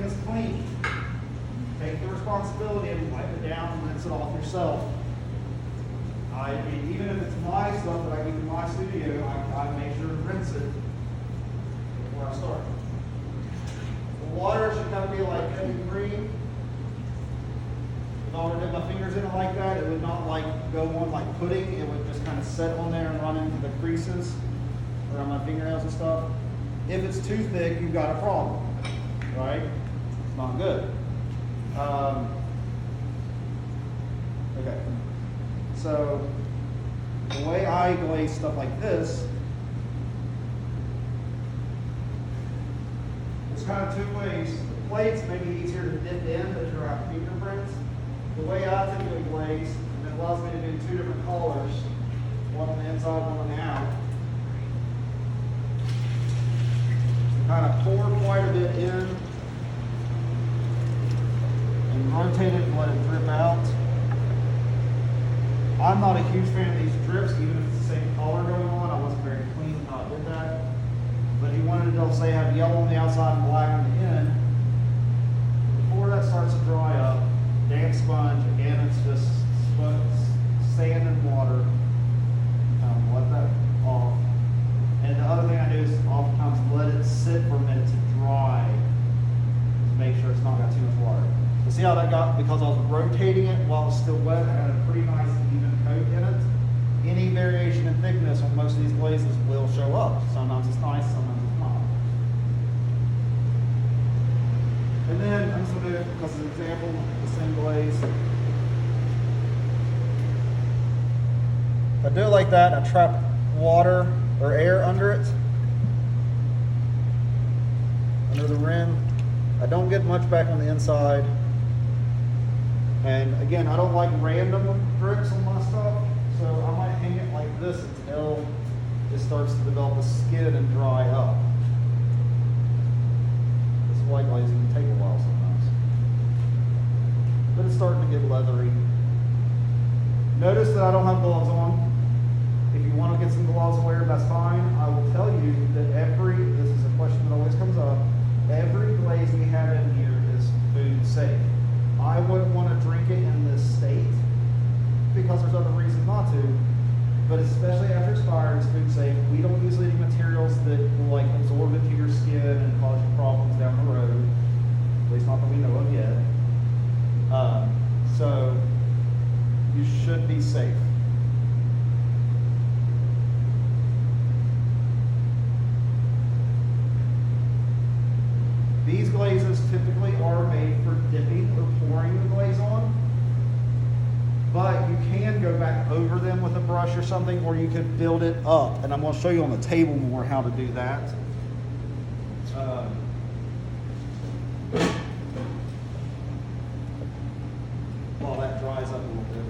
is clean, take the responsibility and wipe it down and rinse it off yourself. I mean, even if it's my stuff that I keep in my studio, I make sure to rinse it before I start. The water should kind of be like heavy cream. If I were to dip my fingers in it like that, it would not like go on like pudding. It would just kind of set on there and run into the creases around my fingernails and stuff. If it's too thick, you've got a problem, right? It's not good. Okay. So the way I glaze stuff like this, there's kind of two ways. The plates may be easier to dip in, but you'll have fingerprints. The way I typically glaze, and it allows me to do two different colors, one on the inside, one on the out. Kind of pour quite a bit in and rotate it and let it drip out. I'm not a huge fan of these drips, even if it's the same color going on. I wasn't very clean when I did that. But if you wanted to, say, have yellow on the outside and black on the end, before that starts to dry up, damp sponge, again, it's just sand and water. Let that off. And the other thing I do is oftentimes let it sit for a minute to dry to make sure it's not got too much water. You see how that got, because I was rotating it while it's still wet, I got a pretty nice even coat in it. Any variation in thickness on most of these glazes will show up. Sometimes it's nice, sometimes it's not. And then I'm just going to do, because of the example, the same glaze. If I do it like that, I trap water or air under it, under the rim. I don't get much back on the inside. And again, I don't like random drips on my stuff, so I might hang it like this until it starts to develop a skin and dry up. This white glazing can take a while sometimes. But it's starting to get leathery. Notice that I don't have gloves on. If you want to get some gloves to wear, that's fine. I will tell you that this is a question that always comes up, every glaze we have in here is food safe. I wouldn't want to drink it in this state because there's other reasons not to, but especially after it's fired, it's food safe. We don't use any materials that will like absorb into your skin and cause you problems down the road, at least not that we know of yet. So you should be safe. These glazes typically are made for dipping or pouring the glaze on, but you can go back over them with a brush or something, or you could build it up. And I'm going to show you on the table more how to do that. While that dries up a little bit.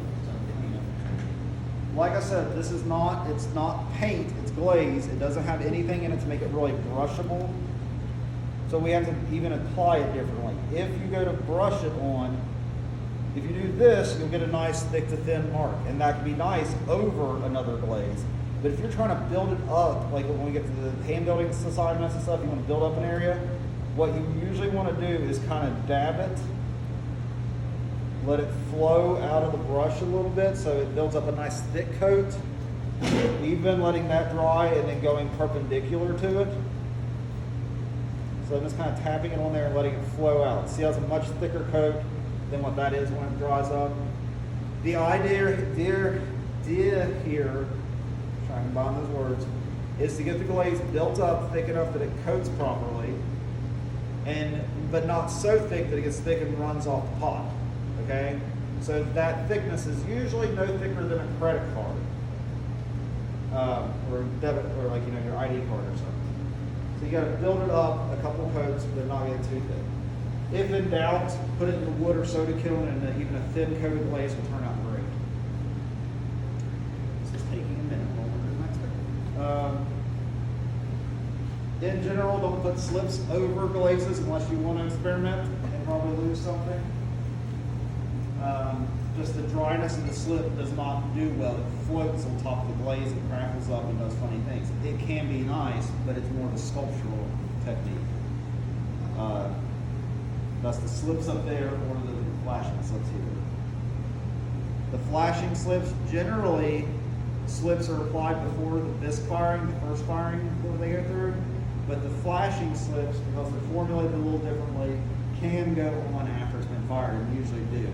Like I said, it's not paint, it's glaze. It doesn't have anything in it to make it really brushable. So we have to even apply it differently. If you go to brush it on, if you do this, you'll get a nice thick to thin mark, and that can be nice over another glaze. But if you're trying to build it up, like when we get to the hand building assignments and stuff, you want to build up an area, what you usually want to do is kind of dab it, let it flow out of the brush a little bit so it builds up a nice thick coat. We've been letting that dry and then going perpendicular to it. So I'm just kind of tapping it on there and letting it flow out. See how it's a much thicker coat than what that is when it dries up. The idea here, trying to combine those words, is to get the glaze built up thick enough that it coats properly, but not so thick that it gets thick and runs off the pot. Okay? So that thickness is usually no thicker than a credit card. Or debit, or like your ID card or something. So you got to build it up a couple coats, but not get too thick. If in doubt, put it in the wood or soda kiln, and even a thin coat of glaze will turn out great. This is taking a minute. We'll do the next thing. In general, don't put slips over glazes unless you want to experiment and probably lose something. Just the dryness of the slip does not do well. It floats on top of the glaze and crackles up and does funny things. It can be nice, but it's more of a sculptural technique. That's the slips up there or the flashing slips here. The flashing slips, generally, slips are applied before the bisque firing, the first firing that they go through. But the flashing slips, because they're formulated a little differently, can go on after it's been fired, and usually do.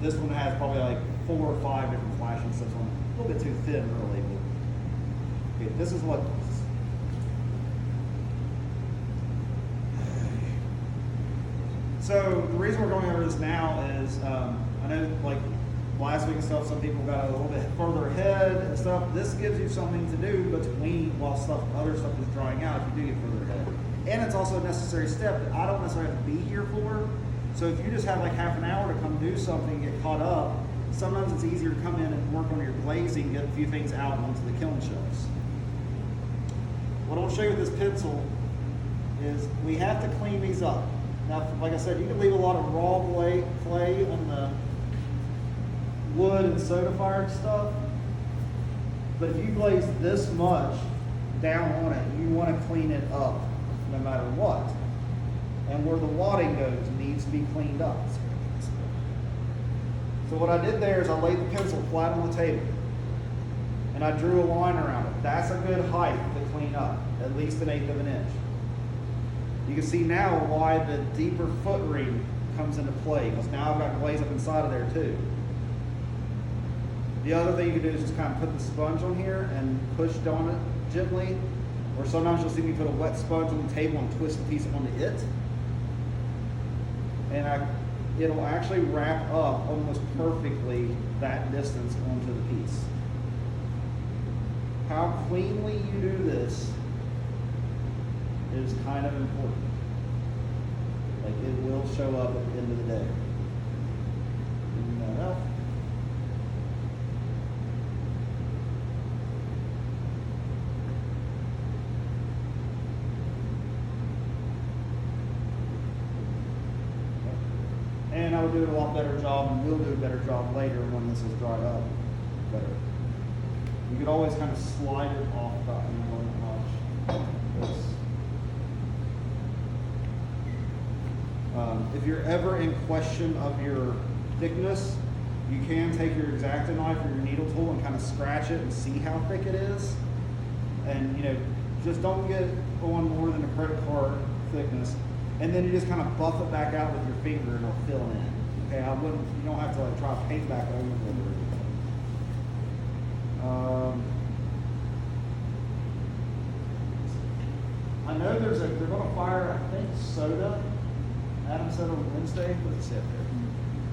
This one has probably like 4 or 5 different flashing slips on it. A little bit too thin, really. But okay, this is what. So the reason we're going over this now is I know like last week and stuff, some people got a little bit further ahead and stuff. This gives you something to do between while other stuff is drying out if you do get further ahead. And it's also a necessary step that I don't necessarily have to be here for. So if you just have like half an hour to come do something, get caught up, sometimes it's easier to come in and work on your glazing, get a few things out onto the kiln shelves. What I'll show you with this pencil is we have to clean these up. Now, like I said, you can leave a lot of raw clay on the wood and soda fired stuff, but if you glaze this much down on it, you want to clean it up no matter what. And where the wadding goes needs to be cleaned up. So what I did there is I laid the pencil flat on the table and I drew a line around it. That's a good height to clean up, at least 1/8 of an inch. You can see now why the deeper foot ring comes into play, because now I've got glaze up inside of there too. The other thing you can do is just kind of put the sponge on here and push on it gently, or sometimes you'll see me put a wet sponge on the table and twist a piece onto it. And it'll actually wrap up almost perfectly that distance onto the piece. How cleanly you do this is kind of important. Like, it will show up at the end of the day. Enough. And I will do a lot better job, and we'll do a better job later when this is dried up better. You could always kind of slide it off the handle and watch this. If you're ever in question of your thickness, you can take your X-Acto knife or your needle tool and kind of scratch it and see how thick it is. And just don't get on more than a credit card thickness. And then you just kind of buff it back out with your finger and it'll fill in. Okay, you don't have to like try to paint back over it. I know they're going to fire, I think, soda. Adam said on Wednesday. Let's see up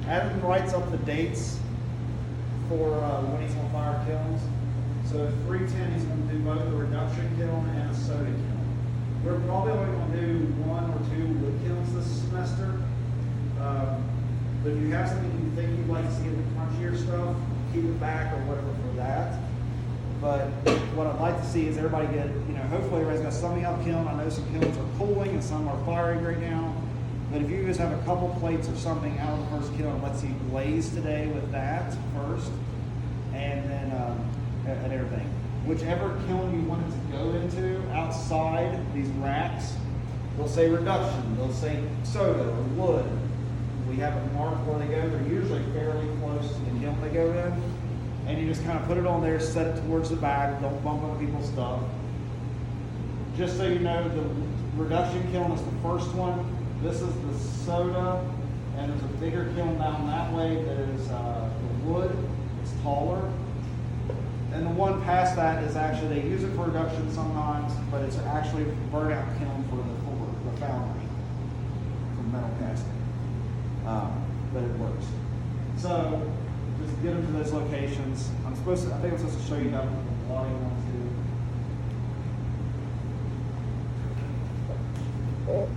there. Adam writes up the dates for when he's going to fire kilns. So 310, he's going to do both a reduction kiln and a soda kiln. We're probably only going to do 1 or 2 wood kilns this semester. But if you have something you think you'd like to see in the crunchier stuff, keep it back or whatever for that. But what I'd like to see is everybody get, hopefully everybody's got something up kiln. I know some kilns are cooling and some are firing right now. But if you just have a couple plates or something out of the first kiln, let's see glaze today with that first, and then and everything. Whichever kiln you want it to go into, outside these racks, they'll say reduction, they'll say soda or wood. We have it marked where they go. They're usually fairly close to the kiln they go in. And you just kind of put it on there, set it towards the back, don't bump into people's stuff. Just so you know, the reduction kiln is the first one. This is the soda, and there's a bigger kiln down that way that is the wood. It's taller. And the one past that is actually, they use it for reduction sometimes, but it's actually a burnout kiln for the foundry, for metal casting. But it works. So, just get them to those locations. I think I'm supposed to show you how the wadding ones do.